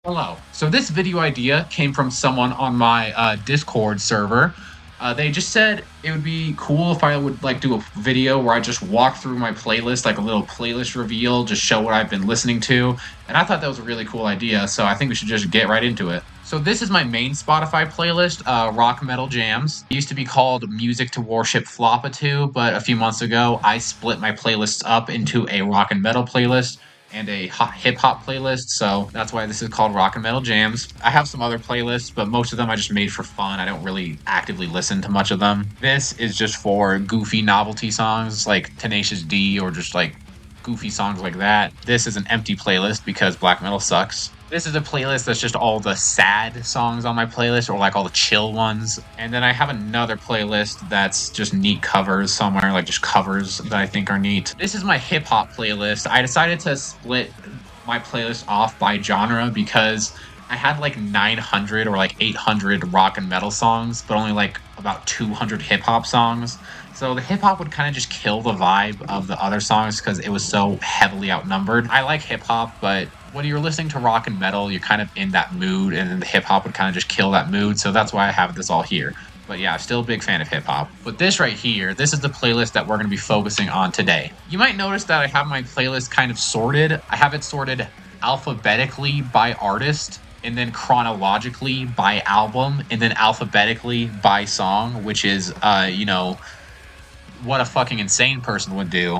Hello. So this video idea came from someone on my Discord server. They just said it would be cool if I would like do a video where I just walk through my playlist, like a little playlist reveal, just show what I've been listening to. And I thought that was a really cool idea, so I think we should just get right into it. So this is my main Spotify playlist, Rock Metal Jams. It used to be called Music to Worship Floppa2, but a few months ago I split my playlists up into a rock and metal playlist and a hip-hop playlist, so that's why this is called Rock and Metal Jams. I have some other playlists, but most of them I just made for fun. I don't really actively listen to much of them. This is just for goofy novelty songs like Tenacious D or just like goofy songs like that. This is an empty playlist because black metal sucks. This is a playlist that's just all the sad songs on my playlist, or like all the chill ones. And then I have another playlist that's just neat covers somewhere, like just covers that I think are neat. This is my hip hop playlist. I decided to split my playlist off by genre because I had like 900 or like 800 rock and metal songs, but only like about 200 hip hop songs. So the hip hop would kind of just kill the vibe of the other songs because it was so heavily outnumbered. I like hip hop, but when you're listening to rock and metal, you're kind of in that mood, and then the hip hop would kind of just kill that mood. So that's why I have this all here. But yeah, still a big fan of hip hop. But this right here, this is the playlist that we're going to be focusing on today. You might notice that I have my playlist kind of sorted. I have it sorted alphabetically by artist, and then chronologically by album, and then alphabetically by song, which is, what a fucking insane person would do.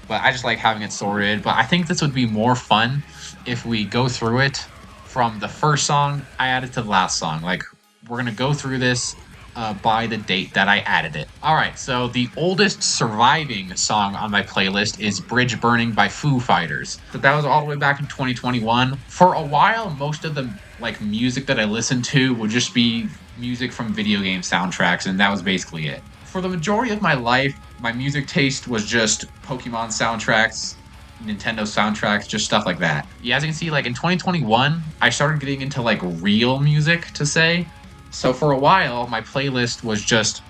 But I just like having it sorted. But I think this would be more fun if we go through it from the first song I added to the last song. Like, we're going to go through this by the date that I added it. Alright, so the oldest surviving song on my playlist is Bridge Burning by Foo Fighters. But that was all the way back in 2021. For a while, most of the music that I listened to would just be music from video game soundtracks, and that was basically it. For the majority of my life, my music taste was just Pokemon soundtracks, Nintendo soundtracks, just stuff like that. Yeah, as you can see, like in 2021, I started getting into like real music, to say. So for a while, my playlist was just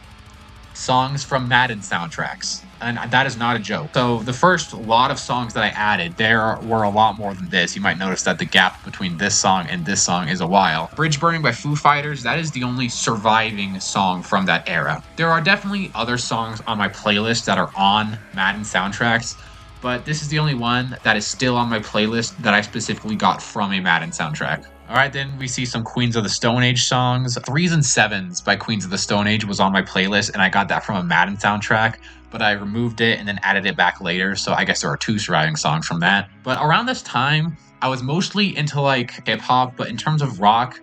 songs from Madden soundtracks. And that is not a joke. So the first lot of songs that I added, there were a lot more than this. You might notice that the gap between this song and this song is a while. Bridge Burning by Foo Fighters, that is the only surviving song from that era. There are definitely other songs on my playlist that are on Madden soundtracks, but this is the only one that is still on my playlist that I specifically got from a Madden soundtrack. Alright, then we see some Queens of the Stone Age songs. 3s and 7s by Queens of the Stone Age was on my playlist, and I got that from a Madden soundtrack, but I removed it and then added it back later, so I guess there are 2 surviving songs from that. But around this time, I was mostly into like hip-hop, but in terms of rock,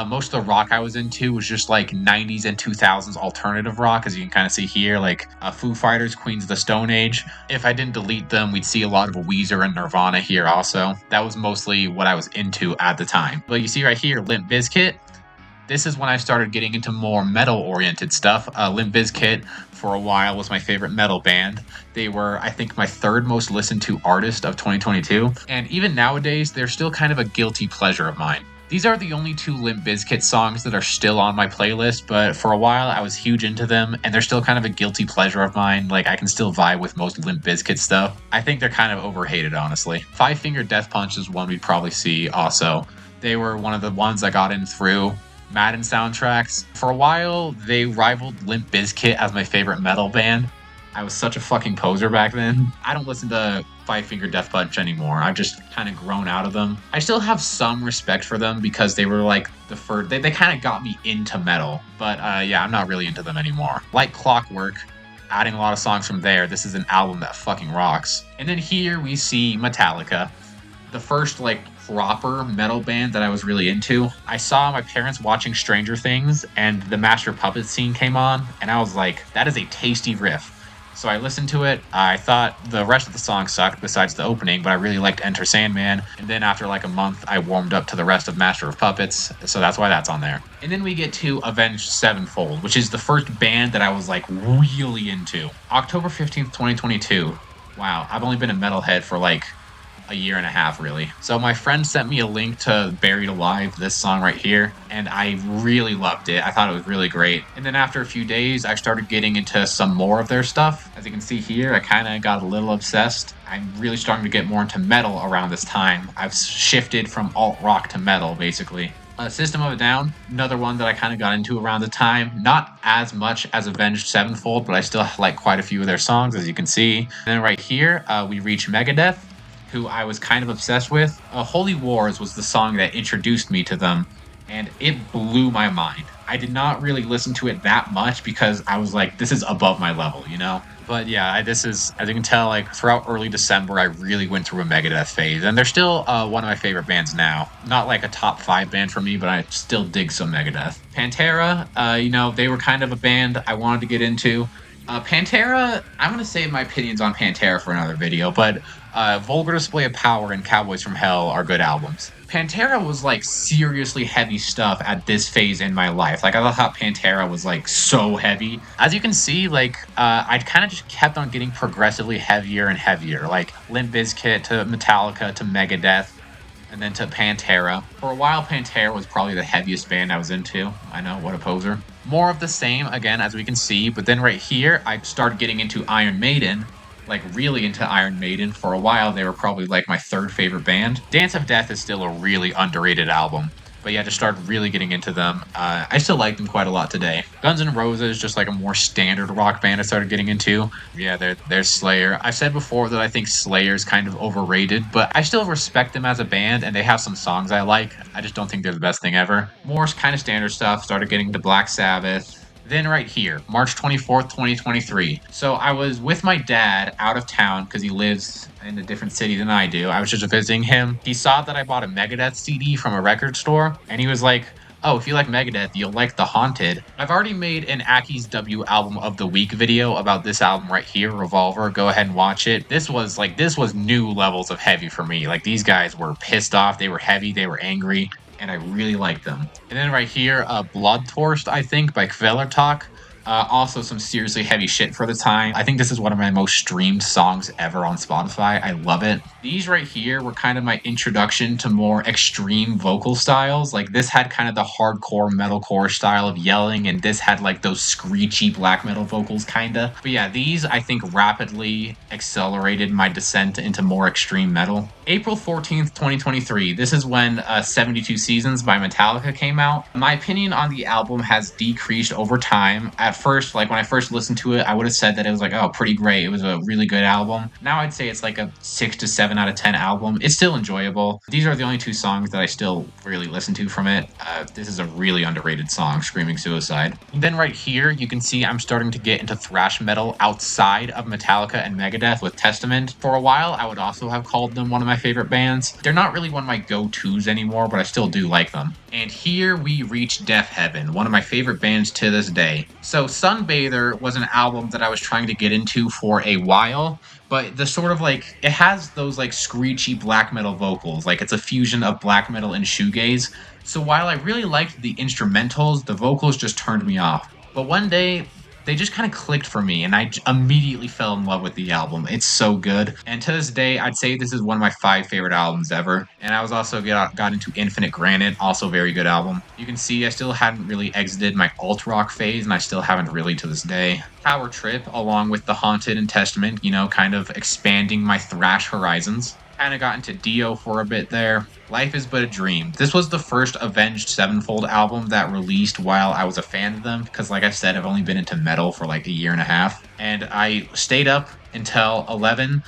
most of the rock I was into was just like 90s and 2000s alternative rock, as you can kind of see here, like Foo Fighters, Queens of the Stone Age. If I didn't delete them, we'd see a lot of Weezer and Nirvana here also. That was mostly what I was into at the time. But you see right here, Limp Bizkit. This is when I started getting into more metal-oriented stuff. Limp Bizkit, for a while, was my favorite metal band. They were, I think, my third most listened to artist of 2022. And even nowadays, they're still kind of a guilty pleasure of mine. These are the only 2 Limp Bizkit songs that are still on my playlist, but for a while I was huge into them, and they're still kind of a guilty pleasure of mine. Like, I can still vibe with most Limp Bizkit stuff. I think they're kind of overhated, honestly. Five Finger Death Punch is one we'd probably see also. They were one of the ones I got in through Madden soundtracks. For a while, they rivaled Limp Bizkit as my favorite metal band. I was such a fucking poser back then. I don't listen to Five Finger Death Punch anymore. I've just kind of grown out of them. I still have some respect for them because they were like the first, they kind of got me into metal. But yeah, I'm not really into them anymore. Like Clockwork, adding a lot of songs from there. This is an album that fucking rocks. And then here we see Metallica, the first like proper metal band that I was really into. I saw my parents watching Stranger Things and the Master of Puppets scene came on, and I was like, that is a tasty riff. So I listened to it. I thought the rest of the song sucked besides the opening, but I really liked Enter Sandman. And then after like a month, I warmed up to the rest of Master of Puppets, so that's why that's on there. And then we get to Avenged Sevenfold, which is the first band that I was like really into. October 15th, 2022. Wow, I've only been a metalhead for like a year and a half, really. So my friend sent me a link to Buried Alive, this song right here, and I really loved it. I thought it was really great. And then after a few days, I started getting into some more of their stuff. As you can see here, I kind of got a little obsessed. I'm really starting to get more into metal around this time. I've shifted from alt rock to metal, basically. System of a Down, another one that I kind of got into around the time. Not as much as Avenged Sevenfold, but I still like quite a few of their songs, as you can see. And then right here, we reach Megadeth, who I was kind of obsessed with. Holy Wars was the song that introduced me to them, and it blew my mind. I did not really listen to it that much because I was like, this is above my level, you know? But yeah, this is, as you can tell, like throughout early December, I really went through a Megadeth phase, and they're still one of my favorite bands now. Not like a top 5 band for me, but I still dig some Megadeth. Pantera, you know, they were kind of a band I wanted to get into. Pantera, I'm going to save my opinions on Pantera for another video, but Vulgar Display of Power and Cowboys from Hell are good albums. Pantera was like seriously heavy stuff at this phase in my life. Like I thought Pantera was like so heavy. As you can see, like I kind of just kept on getting progressively heavier and heavier. Like Limp Bizkit to Metallica to Megadeth, and then to Pantera. For a while, Pantera was probably the heaviest band I was into. I know, what a poser. More of the same, again, as we can see. But then right here, I started getting into Iron Maiden. Like, really into Iron Maiden. For a while, they were probably, like, my 3rd favorite band. Dance of Death is still a really underrated album. But yeah, just started really getting into them. I still like them quite a lot today. Guns N' Roses, just like a more standard rock band I started getting into. Yeah, there's Slayer. I've said before that I think Slayer's kind of overrated, but I still respect them as a band, and they have some songs I like. I just don't think they're the best thing ever. More kind of standard stuff. Started getting into Black Sabbath. Then right here, March 24th, 2023. So I was with my dad out of town because he lives in a different city than I do. I was just visiting him. He saw that I bought a Megadeth CD from a record store, and he was like, oh, if you like Megadeth, you'll like The Haunted. I've already made an Aki's W Album of the Week video about this album right here, Revolver. Go ahead and watch it. This was new levels of heavy for me. Like, these guys were pissed off. They were heavy. They were angry. And I really like them. And then right here, Bloodthirst, I think, by Kvelertak. Also some seriously heavy shit for the time. I think this is one of my most streamed songs ever on Spotify. I love it. These right here were kind of my introduction to more extreme vocal styles. Like this had kind of the hardcore metalcore style of yelling, and this had like those screechy black metal vocals kinda. But yeah, these I think rapidly accelerated my descent into more extreme metal. April 14th, 2023. This is when 72 Seasons by Metallica came out. My opinion on the album has decreased over time. At first, like when I first listened to it, I would have said that it was like, oh, pretty great. It was a really good album. Now I'd say it's like a 6 to 7 out of 10 album. It's still enjoyable. These are the only 2 songs that I still really listen to from it. This is a really underrated song, Screaming Suicide. And then right here, you can see I'm starting to get into thrash metal outside of Metallica and Megadeth with Testament. For a while, I would also have called them one of my favorite bands. They're not really one of my go-tos anymore, but I still do like them. And here we reach Death Heaven, one of my favorite bands to this day. So Sunbather was an album that I was trying to get into for a while, but the sort of like, it has those like screechy black metal vocals, like it's a fusion of black metal and shoegaze. So while I really liked the instrumentals, the vocals just turned me off. But one day, they just kind of clicked for me, and I immediately fell in love with the album. It's so good. And to this day, I'd say this is one of my 5 favorite albums ever. And I was also got into Infinite Granite, also very good album. You can see I still hadn't really exited my alt rock phase, and I still haven't really to this day. Power Trip, along with The Haunted and Testament, you know, kind of expanding my thrash horizons. Kind of got into Dio for a bit there. Life is But a Dream. This was the first Avenged Sevenfold album that released while I was a fan of them, because like I said, I've only been into metal for like a year and a half, and I stayed up until 11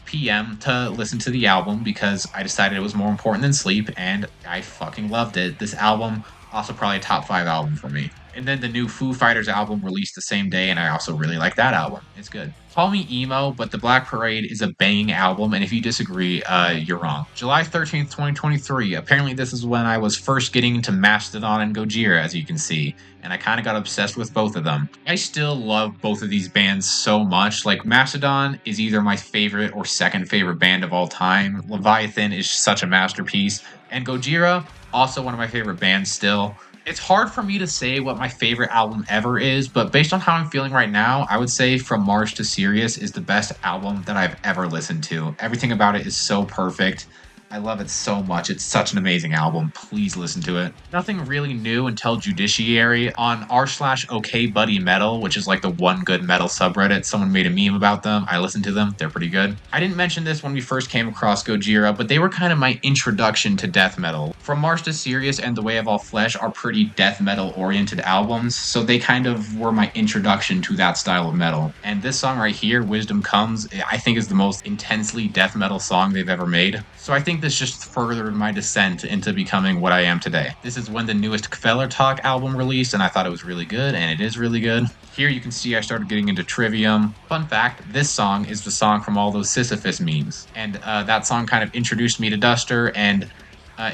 p.m. to listen to the album because I decided it was more important than sleep, and I fucking loved it. This album, also probably a top 5 album for me. And then the new Foo Fighters album released the same day, and I also really like that album. It's good. Call me emo, but The Black Parade is a banging album, and if you disagree, you're wrong. July 13th, 2023. Apparently this is when I was first getting into Mastodon and Gojira, as you can see, and I kind of got obsessed with both of them. I still love both of these bands so much. Like, Mastodon is either my favorite or second favorite band of all time. Leviathan is such a masterpiece, and Gojira, also one of my favorite bands still. It's hard for me to say what my favorite album ever is, but based on how I'm feeling right now, I would say From Mars to Sirius is the best album that I've ever listened to. Everything about it is so perfect. I love it so much. It's such an amazing album. Please listen to it. Nothing really new until Judiciary. On r/OK Buddy Metal, which is like the one good metal subreddit, someone made a meme about them. I listened to them. They're pretty good. I didn't mention this when we first came across Gojira, but they were kind of my introduction to death metal. From Mars to Sirius and The Way of All Flesh are pretty death metal oriented albums, so they kind of were my introduction to that style of metal. And this song right here, Wisdom Comes, I think is the most intensely death metal song they've ever made. So I think this just furthered my descent into becoming what I am today. This is when the newest Kveler Talk album released, and I thought it was really good, and it is really good. Here you can see I started getting into Trivium. Fun fact, this song is the song from all those Sisyphus memes. And that song kind of introduced me to Duster, and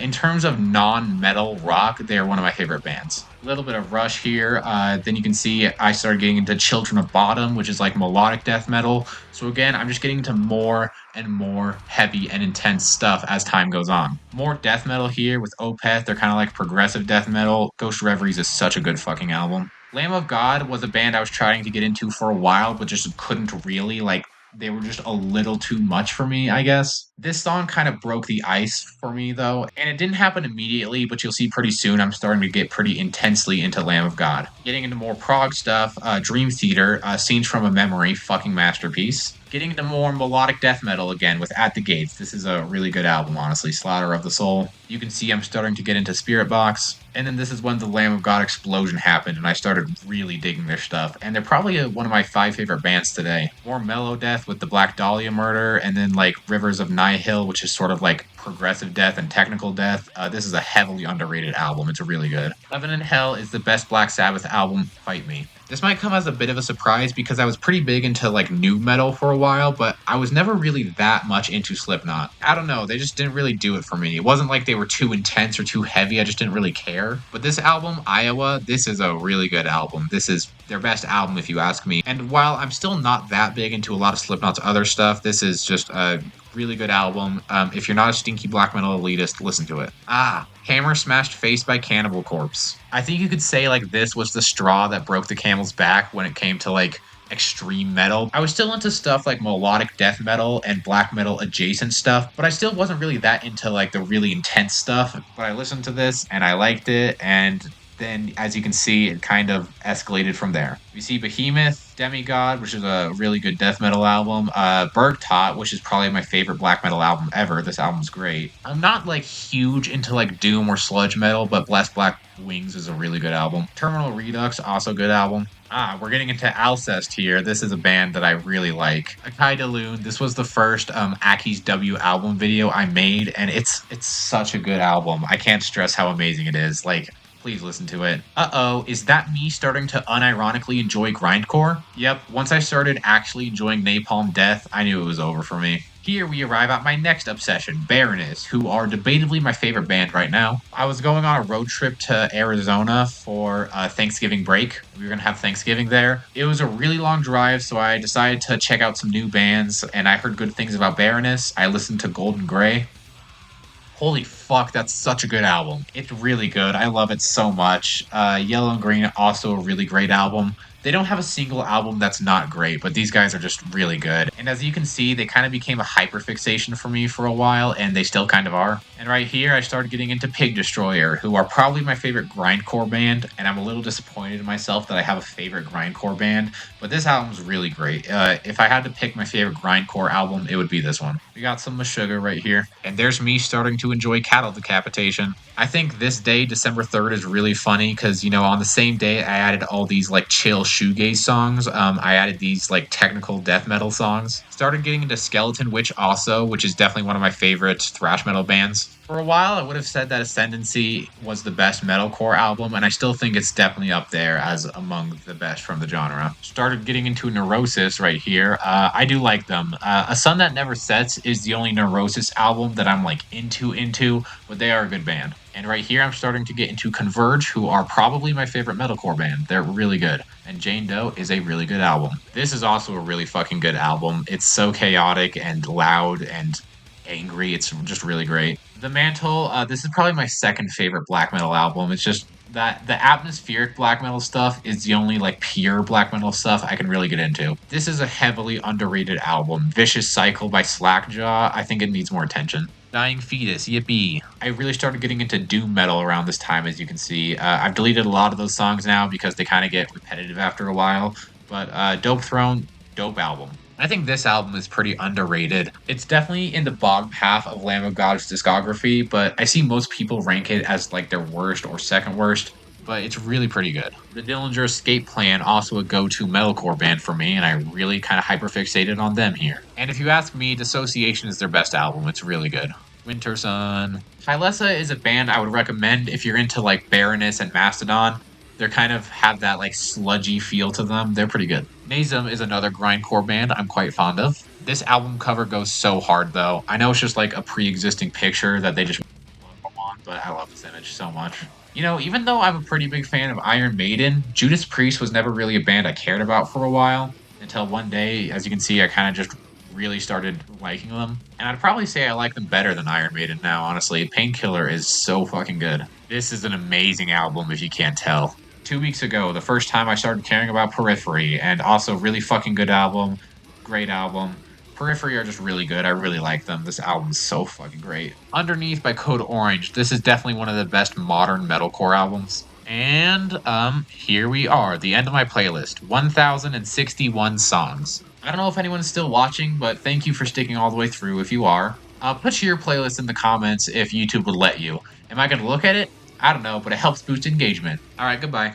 in terms of non-metal rock, they're one of my favorite bands. A little bit of Rush here. Then you can see I started getting into Children of Bottom, which is like melodic death metal. So again, I'm just getting into more and more heavy and intense stuff as time goes on. More death metal here with Opeth. They're kind of like progressive death metal. Ghost Reveries is such a good fucking album. Lamb of God was a band I was trying to get into for a while, but just couldn't really. Like, they were just a little too much for me, I guess. This song kind of broke the ice for me, though, and it didn't happen immediately, but you'll see pretty soon I'm starting to get pretty intensely into Lamb of God. Getting into more prog stuff, Dream Theater, Scenes from a Memory, fucking masterpiece. Getting into more melodic death metal again with At the Gates. This is a really good album, honestly. Slaughter of the Soul. You can see I'm starting to get into Spirit Box. And then this is when the Lamb of God explosion happened, and I started really digging their stuff. And they're probably one of my 5 favorite bands today. More mellow death with the Black Dahlia Murder, and then like Rivers of Nihil, which is sort of like progressive death and technical death. This is a heavily underrated album. It's really good. Heaven and Hell is the best Black Sabbath album. Fight me. This might come as a bit of a surprise because I was pretty big into like new metal for a while, but I was never really that much into Slipknot. I don't know, they just didn't really do it for me. It wasn't like they were too intense or too heavy, I just didn't really care. But this album, Iowa, this is a really good album. This is their best album if you ask me. And while I'm still not that big into a lot of Slipknot's other stuff, this is just a really good album. If you're not a stinky black metal elitist, listen to it. Hammer Smashed Face by Cannibal Corpse. I think you could say like this was the straw that broke the camel's back when it came to like extreme metal. I was still into stuff like melodic death metal and black metal adjacent stuff, but I still wasn't really that into like the really intense stuff. But I listened to this and I liked it, and then as you can see, it kind of escalated from there. We see Behemoth, Demigod, which is a really good death metal album. Bergtot, which is probably my favorite black metal album ever. This album's great. I'm not like huge into like doom or sludge metal, but Blessed Black Wings is a really good album. Terminal Redux, also good album. We're getting into Alcest here. This is a band that I really like. Akai Daloon, this was the first Aki's W album video I made, and it's such a good album. I can't stress how amazing it is. Like, please listen to it. Is that me starting to unironically enjoy grindcore? Yep, once I started actually enjoying Napalm Death, I knew it was over for me. Here we arrive at my next obsession, Baroness, who are debatably my favorite band right now. I was going on a road trip to Arizona for Thanksgiving break. We were going to have Thanksgiving there. It was a really long drive, so I decided to check out some new bands, and I heard good things about Baroness. I listened to Golden Grey. Holy fuck, that's such a good album. It's really good. I love it so much. Yellow and Green, also a really great album. They don't have a single album that's not great, but these guys are just really good. And as you can see, they kind of became a hyperfixation for me for a while, and they still kind of are. And right here, I started getting into Pig Destroyer, who are probably my favorite grindcore band, and I'm a little disappointed in myself that I have a favorite grindcore band, but this album's really great. If I had to pick my favorite grindcore album, it would be this one. We got some Meshuggah right here, and there's me starting to enjoy Cattle Decapitation. I think this day, December 3rd, is really funny because, you know, on the same day I added all these like chill shoegaze songs. I added these like technical death metal songs. Started getting into Skeleton Witch also, which is definitely one of my favorite thrash metal bands. For a while, I would have said that Ascendancy was the best metalcore album, and I still think it's definitely up there as among the best from the genre. Started getting into Neurosis right here. I do like them. A Sun That Never Sets is the only Neurosis album that I'm like into, but they are a good band. And right here, I'm starting to get into Converge, who are probably my favorite metalcore band. They're really good. And Jane Doe is a really good album. This is also a really fucking good album. It's so chaotic and loud and angry. It's just really great. The Mantle, this is probably my second favorite black metal album. It's just that the atmospheric black metal stuff is the only like pure black metal stuff I can really get into. This is a heavily underrated album. Vicious Cycle by Slackjaw, I think it needs more attention. Dying Fetus, yippee. I really started getting into doom metal around this time, as you can see. I've deleted a lot of those songs now because they kind of get repetitive after a while. But Dope Throne, dope album. I think this album is pretty underrated. It's definitely in the bottom half of Lamb of God's discography, but I see most people rank it as like their worst or second worst. But it's really pretty good. The Dillinger Escape Plan, also a go-to metalcore band for me, and I really kind of hyperfixated on them here. And if you ask me, Dissociation is their best album. It's really good. Winter Sun. Tylesa is a band I would recommend if you're into like Baroness and Mastodon. They kind of have that like sludgy feel to them. They're pretty good. Nazem is another grindcore band I'm quite fond of. This album cover goes so hard though. I know it's just like a pre-existing picture that they just on, but I love this image so much. You know, even though I'm a pretty big fan of Iron Maiden, Judas Priest was never really a band I cared about for a while. Until one day, as you can see, I kind of just really started liking them. And I'd probably say I like them better than Iron Maiden now, honestly. Painkiller is so fucking good. This is an amazing album if you can't tell. 2 weeks ago, the first time I started caring about Periphery, and also really fucking good album, great album. Periphery are just really good. I really like them. This album's so fucking great. Underneath by Code Orange. This is definitely one of the best modern metalcore albums. And here we are, the end of my playlist. 1,061 songs. I don't know if anyone's still watching, but thank you for sticking all the way through if you are. Put your playlist in the comments if YouTube would let you. Am I going to look at it? I don't know, but it helps boost engagement. Alright, goodbye.